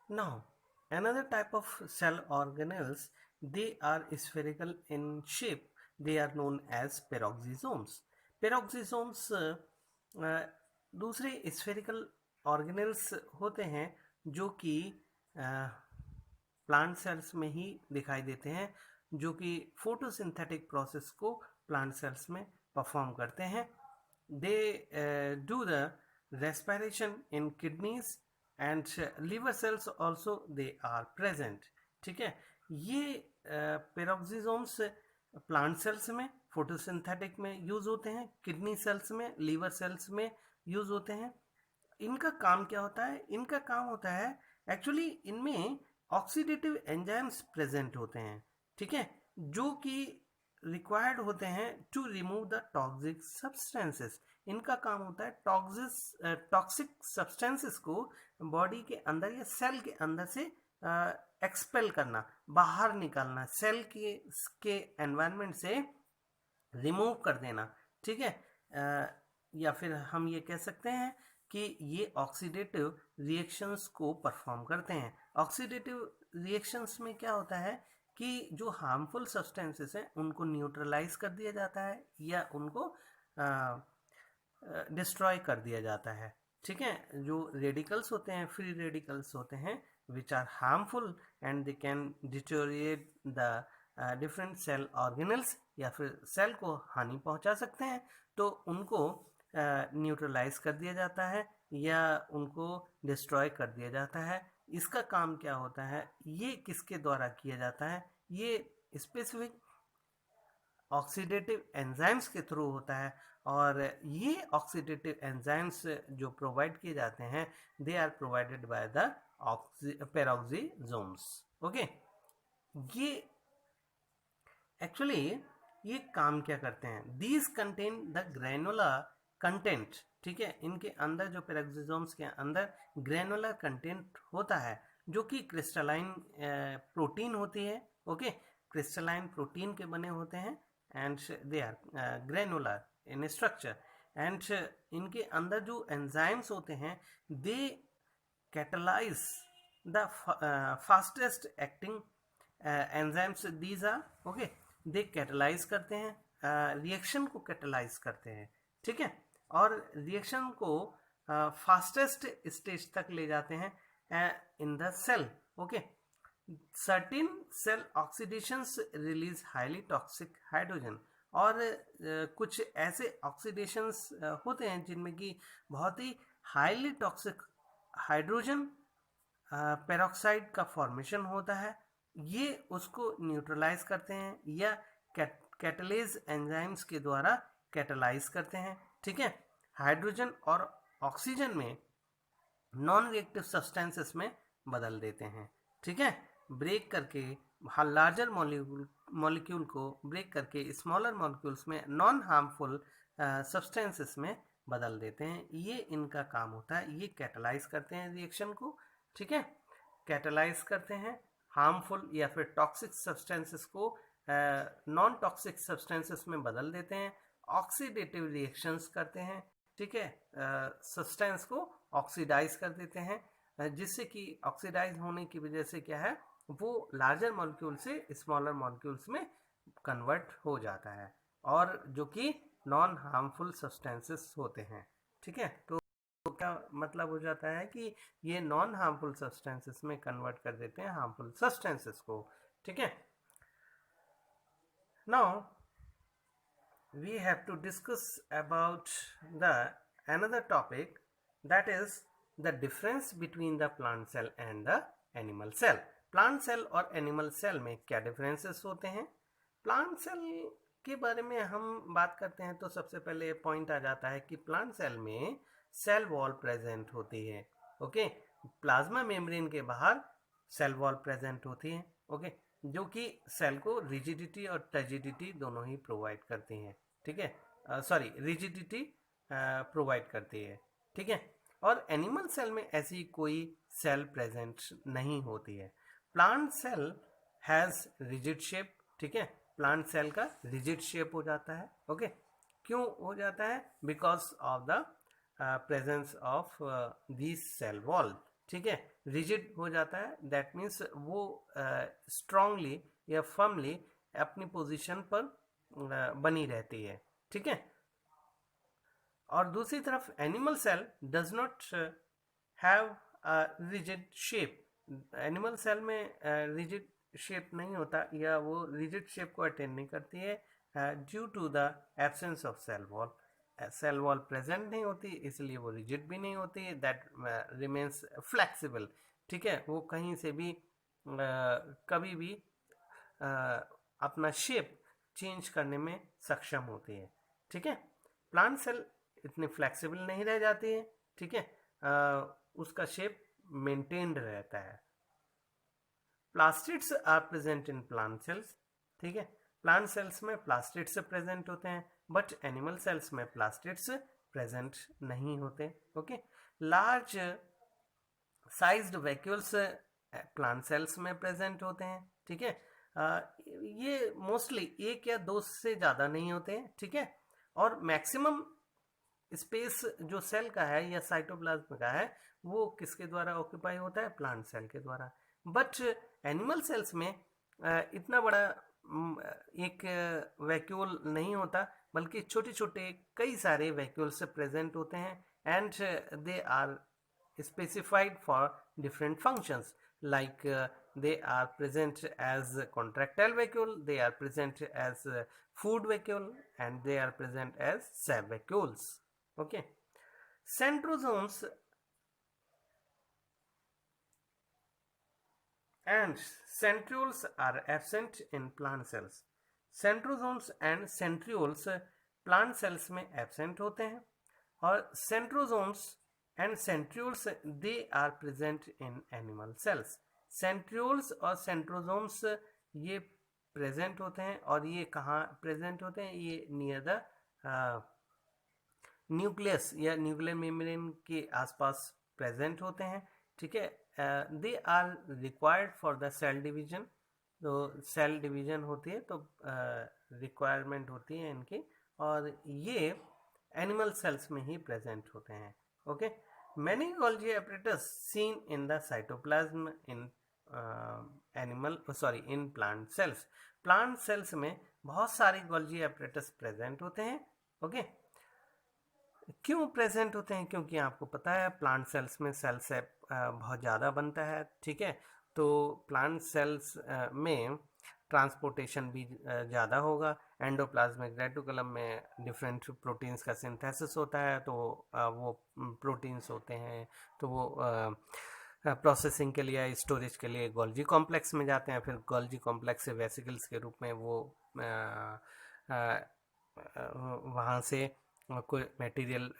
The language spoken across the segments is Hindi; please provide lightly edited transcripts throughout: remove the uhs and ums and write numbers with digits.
Now, another type of cell organelles, they are spherical in shape. They are known as peroxisomes. Peroxisomes दूसरे spherical organelles होते हैं जो कि प्लांट सेल्स में ही दिखाई देते हैं, जो कि फोटोसिंथेटिक प्रोसेस को प्लांट सेल्स में परफॉर्म करते हैं. They do the respiration in kidneys and liver cells also they are present. ठीक है, ये पेरोक्सिसोम्स प्लांट सेल्स में फोटोसिंथेटिक में यूज होते हैं, किडनी सेल्स में, लिवर सेल्स में यूज होते हैं. इनका काम क्या होता है? इनका काम होता है एक्चुअली इनमें ऑक्सीडेटिव एंजाइम्स प्रेजेंट होते हैं. ठीक है, जो कि रिक्वायर्ड होते हैं to remove the toxic substances. इनका काम होता है टॉक्सिक सब्सटेंसेस को बॉडी के अंदर या सेल के अंदर से एक्सपेल करना, बाहर निकालना, सेल के एनवायरनमेंट से रिमूव कर देना. ठीक है, या फिर हम ये कह सकते हैं कि ये ऑक्सीडेटिव रिएक्शंस को परफॉर्म करते हैं. ऑक्सीडेटिव रिएक्शंस में क्या होता है कि जो हार्मफुल सब्सटेंसेस हैं उनको न्यूट्रलाइज कर दिया जाता है या उनको डिस्ट्रॉय कर दिया जाता है. ठीक है, जो रेडिकल्स होते हैं, फ्री रेडिकल्स होते हैं which are harmful and they can deteriorate the different cell organelles, या फिर सेल को हानि पहुंचा सकते हैं, तो उनको न्यूट्रलाइज कर दिया जाता है या उनको डिस्ट्रॉय कर दिया जाता है. इसका काम क्या होता है? ये किसके द्वारा किया जाता है? ये स्पेसिफिक ऑक्सीडेटिव एंजाइम्स के थ्रू होता है. और ये ऑक्सीडेटिव एंजाइम्स जो प्रोवाइड किए जाते हैं, they are provided by the peroxisomes. Okay, ये एक्चुअली ये काम क्या करते हैं? These contain the granular content. ठीक है, इनके अंदर जो पेरोक्सिसोम्स के अंदर ग्रेनुलर कंटेंट होता है जो कि क्रिस्टलाइन प्रोटीन होती है. ओके, क्रिस्टलाइन प्रोटीन के बने होते हैं and they are granular in structure. And इनके अंदर जो एंजाइम्स होते हैं, they catalyse the fastest acting enzymes. These are okay, they catalyse करते हैं, रिएक्शन को कैटलाइज करते हैं. ठीक है, और रिएक्शन को फास्टेस्ट स्टेज तक ले जाते हैं in the cell. Okay, certain cell oxidations release highly toxic hydrogen. और कुछ ऐसे ऑक्सीडेशंस होते हैं जिनमें कि बहुत ही हाईली टॉक्सिक हाइड्रोजन पेरोक्साइड का फॉर्मेशन होता है. ये उसको न्यूट्रलाइज करते हैं या कैटलेज एंजाइम्स के द्वारा कैटलाइज करते हैं. ठीक है, हाइड्रोजन और ऑक्सीजन में नॉन रिएक्टिव सब्सटेंसेस में बदल देते हैं. ठीक है, ब्रेक करके लार्जर मॉलिक्यूल को ब्रेक करके स्मॉलर मॉलिक्यूल्स में नॉन हार्मफुल सब्सटेंसेस में बदल देते हैं. ये इनका काम होता है. ये कैटलाइज करते हैं रिएक्शन को. ठीक है, कैटलाइज करते हैं हार्मफुल या फिर टॉक्सिक सब्सटेंसेस को नॉन टॉक्सिक सब्सटेंसेस में बदल देते हैं. ऑक्सीडेटिव रिएक्शंस करते हैं. ठीक है, सब्सटेंस को ऑक्सीडाइज कर देते हैं, जिससे कि ऑक्सीडाइज होने की वजह से क्या है, वो लार्जर मॉलिक्यूल से स्मॉलर मॉलिक्यूल्स में कन्वर्ट हो जाता है, और जो कि नॉन हार्मफुल सब्सटेंसेस होते हैं. ठीक है, तो क्या मतलब हो जाता है कि ये नॉन हार्मफुल सब्सटेंसेस में कन्वर्ट कर देते हैं हार्मफुल सब्सटेंसेस को. ठीक है, now we have to discuss about the another topic, that is the difference between the plant cell and the animal cell. Plant cell और एनिमल सेल में क्या डिफरेंसेस होते हैं? प्लांट सेल के बारे में हम बात करते हैं तो सबसे पहले पॉइंट आ जाता है कि प्लांट सेल में सेल वॉल प्रेजेंट होती है. ओके, प्लाज्मा मेम्ब्रेन के बाहर सेल वॉल प्रेजेंट होती है. ओके, जो कि सेल को रिजिडिटी और टर्जिडिटी दोनों ही प्रोवाइड करती हैं. ठीक है, सॉरी, रिजिडिटी प्रोवाइड करती है. ठीक है, और एनिमल सेल में ऐसी कोई सेल प्रेजेंट नहीं होती है. Plant cell has rigid shape. ठीक है, प्लांट सेल का रिजिड शेप हो जाता है. ओके, क्यों हो जाता है? Because of the presence of this cell wall. ठीक है, रिजिड हो जाता है, दैट मीन्स वो स्ट्रांगली या फर्मली अपनी पोजीशन पर बनी रहती है, ठीक है। और दूसरी तरफ animal cell does not have rigid shape, animal cell में रिजिड शेप नहीं होता या वो रिजिड शेप को अटेन नहीं करती है due to the absence of cell wall, cell wall present नहीं होती इसलिए वो रिजिड भी नहीं होती, दैट रिमेन्स फ्लेक्सिबल, ठीक है, वो कहीं से भी कभी भी अपना शेप चेंज करने में सक्षम होती है, ठीक है। प्लांट सेल इतनी फ्लेक्सिबल नहीं रह जाती है, ठीक है, उसका शेप मेंटेन्ड रहता है। Plastids are present in plant cells, ठीक है, प्लांट सेल्स में प्लास्टिड्स प्रेजेंट होते हैं, बट एनिमल सेल्स में प्लास्टिड्स प्रेजेंट नहीं होते, okay. Large sized vacuoles plant cells में प्रेजेंट होते हैं, ठीक है, ये मोस्टली एक या दो से ज़्यादा नहीं होते हैं, ठीक है, और मैक्सिमम स्पेस जो सेल का है या साइटोप्लाज्म का है वो किसके द्वारा ऑक्यूपाई होता है, प्लांट सेल के द्वारा। बट एनिमल सेल्स में इतना बड़ा एक वैक्यूल नहीं होता, बल्कि छोटे छोटे कई सारे वैक्यूल्स प्रेजेंट होते हैं, and they are specified for different functions, like they are present as contractile vacuole, they are present as food vacuole, and they are present as sap vacuoles, okay. Centrosomes and centrioles are absent in plant cells, centrosomes and centrioles plant cells में absent होते हैं, और centrosomes and centrioles they are present in animal cells, centrioles और centrosomes ये प्रेजेंट होते हैं, और ये कहाँ प्रेजेंट होते हैं, ये नियर द न्यूक्लियस या न्यूक्लियर मेम्ब्रेन के आसपास प्रेजेंट होते हैं, ठीक है। They are required for the cell division, तो सेल डिवीजन होती है तो रिक्वायरमेंट होती है इनकी, और ये एनिमल सेल्स में ही प्रेजेंट होते हैं, okay. Many Golgi apparatus seen in the cytoplasm in in plant sales, plant cells में बहुत सारे गोल्जी apparatus प्रेजेंट होते हैं, ओके। क्यों प्रेजेंट होते हैं, क्योंकि आपको पता है प्लांट सेल्स में सेल से बहुत ज़्यादा बनता है, ठीक है, तो प्लांट सेल्स में ट्रांसपोर्टेशन भी ज़्यादा होगा, एंडोप्लाज्मिक रेटिकुलम में डिफरेंट प्रोटीन्स का सिंथेसिस होता है, तो वो प्रोटीन्स होते हैं, तो वो प्रोसेसिंग के लिए, स्टोरेज के लिए गोल्जी कॉम्प्लेक्स में जाते हैं, फिर गोल्जी कॉम्प्लेक्स से वेसिकल्स के रूप में वो वहाँ से कोई मटेरियल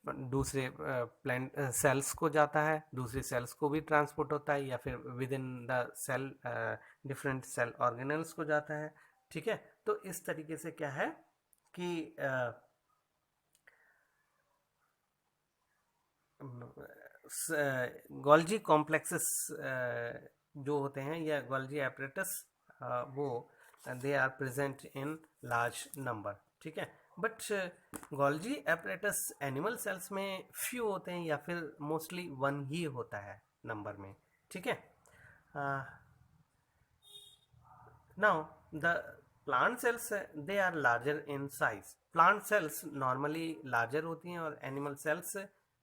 दूसरे प्लांट सेल्स को जाता है, दूसरे सेल्स को भी ट्रांसपोर्ट होता है, या फिर within the cell different cell organelles को जाता है, ठीक है। तो इस तरीके से क्या है कि गोल्जी कॉम्प्लेक्सेस जो होते हैं या गोल्जी एपरेटस वो they are present in large number, ठीक है। But Golgi apparatus animal cells में फ्यू होते हैं या फिर मोस्टली वन ही होता है नंबर में, ठीक है। Now the plant cells they are larger in size, plant cells normally larger होती हैं और एनिमल सेल्स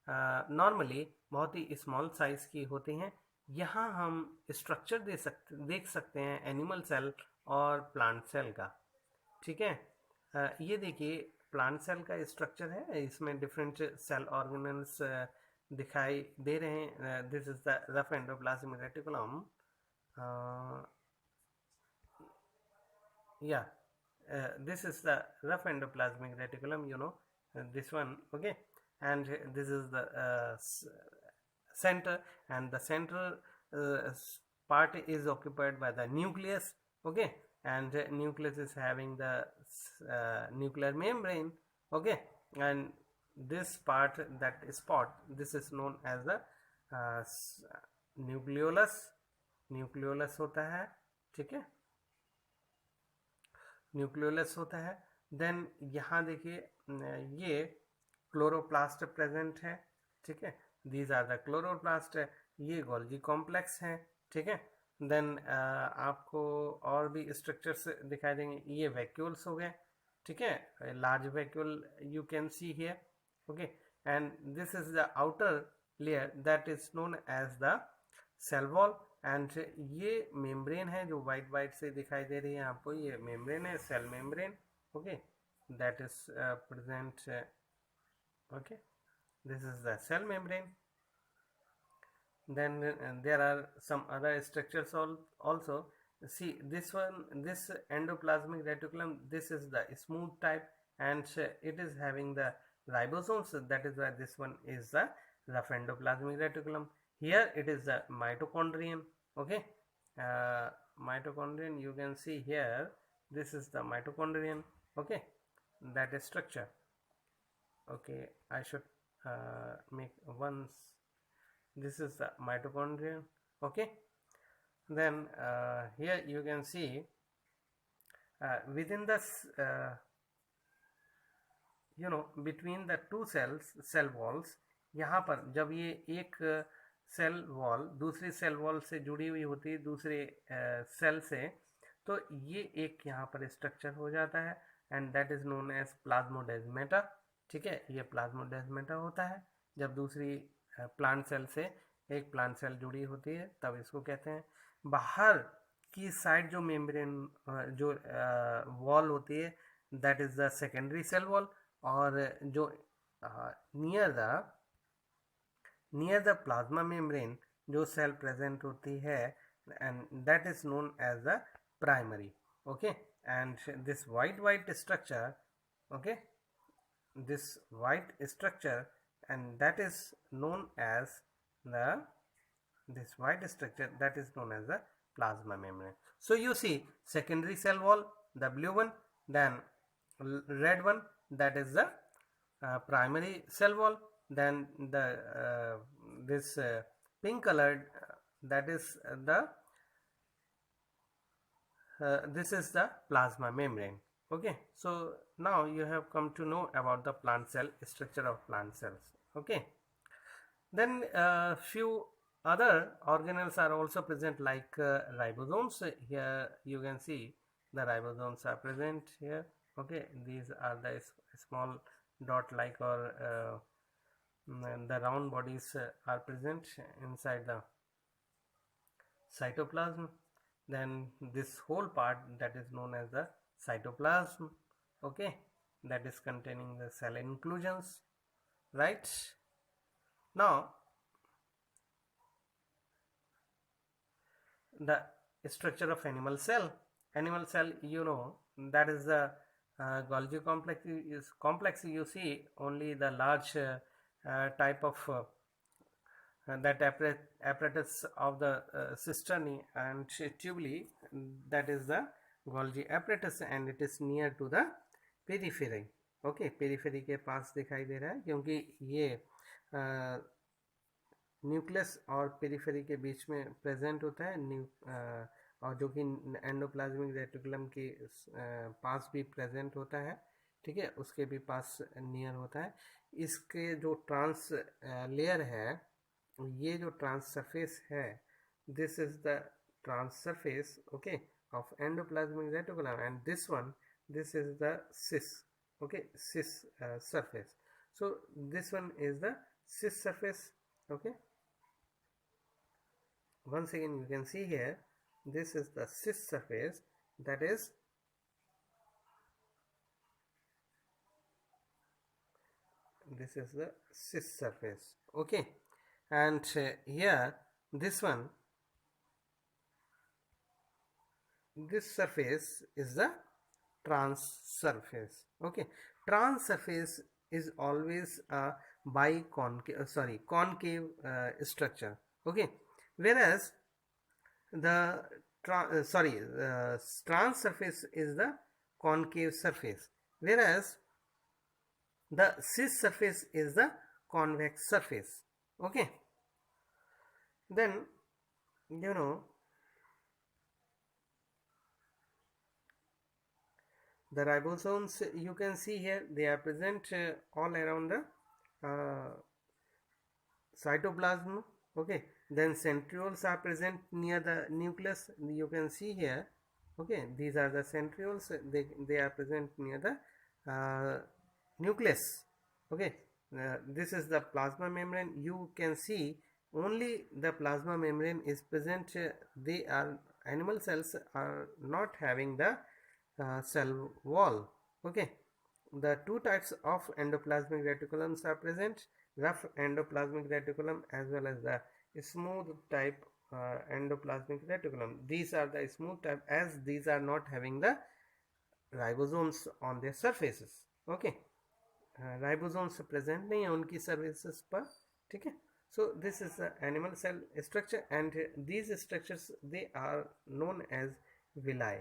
नॉर्मली बहुत ही स्मॉल साइज की होती हैं। यहाँ हम स्ट्रक्चर देख सकते हैं एनिमल सेल और प्लांट सेल का, ठीक है। ये देखिए प्लांट सेल का स्ट्रक्चर है, इसमें डिफरेंट सेल ऑर्गेनल्स दिखाई दे रहे हैं। This is the rough endoplasmic reticulum, yeah, this is the rough endoplasmic reticulum, you know, this one, okay, and this is the center, and the central part is occupied by the nucleus, okay, and nucleus is having the nuclear membrane, okay, and this part, that spot, this is known as the nucleolus होता है, ठीक है, न्यूक्लियोलस होता है। देन यहाँ देखिए ये क्लोरोप्लास्ट प्रेजेंट है, ठीक है, दीज आर द क्लोरोप्लास्ट है, ये गोल्जी कॉम्प्लेक्स है, ठीक है। देन आपको और भी स्ट्रक्चर्स दिखाई देंगे, ये वैक्यूल्स हो गए, ठीक है, large vacuole you can see here, okay. And this is the outer layer that is known as the cell wall, and ये मेम्ब्रेन है जो वाइट वाइट से दिखाई दे रही है आपको, ये मेम्ब्रेन है, cell membrane, okay, that is present, okay, this is the cell membrane. Then there are some other structures also. See this one, this endoplasmic reticulum, this is the smooth type, and it is having the ribosomes, that is why this one is the rough endoplasmic reticulum. Here it is the mitochondrion, okay. Mitochondrion, you can see here, this is the mitochondrion, okay, that is structure, okay. I should make once, this is the mitochondria, okay. Then here you can see within the between the two cells, cell walls, यहाँ पर जब ये एक सेल वॉल दूसरी सेल वॉल से जुड़ी हुई होती है दूसरे सेल से, तो ये एक यहाँ पर स्ट्रक्चर हो जाता है, and that is known as plasmodesmata, ठीक है। ये प्लाज्मोडेस्मेटा होता है जब दूसरी प्लांट सेल से एक प्लांट सेल जुड़ी होती है, तब इसको कहते हैं। बाहर की साइड जो मेम्ब्रेन जो वॉल होती है, that is the secondary cell wall, और जो नियर द प्लाज्मा मेम्ब्रेन जो सेल प्रेजेंट होती है, and that is known as the primary, okay. And this white structure, okay, this white structure, and that is known as the plasma membrane. So you see secondary cell wall, the blue one, then red one, that is the primary cell wall, then the this pink colored, that is the this is the plasma membrane, okay. So now you have come to know about the plant cell structure of plant cells, okay. Then few other organelles are also present, like ribosomes. Here you can see the ribosomes are present here, okay. These are the small dot like or the round bodies are present inside the cytoplasm. Then this whole part, that is known as the cytoplasm, okay, that is containing the cell inclusions, right. Now the structure of animal cell, that is the Golgi complex. You see only the large type of that apparatus of the cisternae and tubuli, that is the Golgi apparatus, and it is near to the periphery, okay. periphery के पास दिखाई दे रहा है, क्योंकि ये न्यूक्लियस और पेरिफेरी के बीच में प्रेजेंट होता है, और जो कि एंडोप्लाज्मिक रेटिकुलम के पास भी प्रेजेंट होता है, ठीक है, उसके भी पास नियर होता है। इसके जो ट्रांस लेयर है, ये जो ट्रांस सरफेस है, this is the trans surface, okay, of endoplasmic reticulum, and this is the cis, okay, cis surface. So this one is the cis surface, okay. Once again you can see here, this is the cis surface, that is this is the cis surface, okay. And here this surface is the trans surface, okay. Trans surface is always a concave structure, okay, whereas the trans surface is the concave surface, whereas the cis surface is the convex surface, okay. Then the ribosomes, you can see here, they are present all around the cytoplasm. Okay, then centrioles are present near the nucleus. You can see here. Okay, these are the centrioles. They are present near the nucleus. Okay, this is the plasma membrane. You can see only the plasma membrane is present. They are animal cells are not having the cell wall. Okay, the two types of endoplasmic reticulums are present: rough endoplasmic reticulum as well as the smooth type endoplasmic reticulum. These are the smooth type, as these are not having the ribosomes on their surfaces. Okay, ribosomes present नहीं है उनकी surfaces पर. ठीक है, so this is the animal cell structure, and these structures they are known as villi.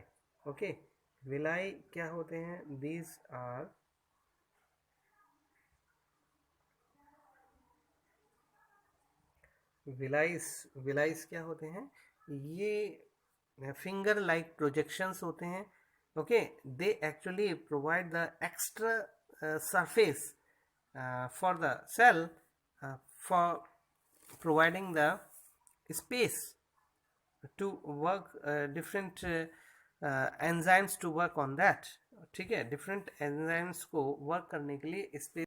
Okay, villi क्या होते हैं? These are विलाइस क्या होते हैं? ये फिंगर लाइक प्रोजेक्शंस होते हैं. Okay, they actually provide the extra surface for the cell for providing the space to work different enzymes to work on that. ठीक है, डिफरेंट एंजाइम्स को वर्क करने के लिए स्पेस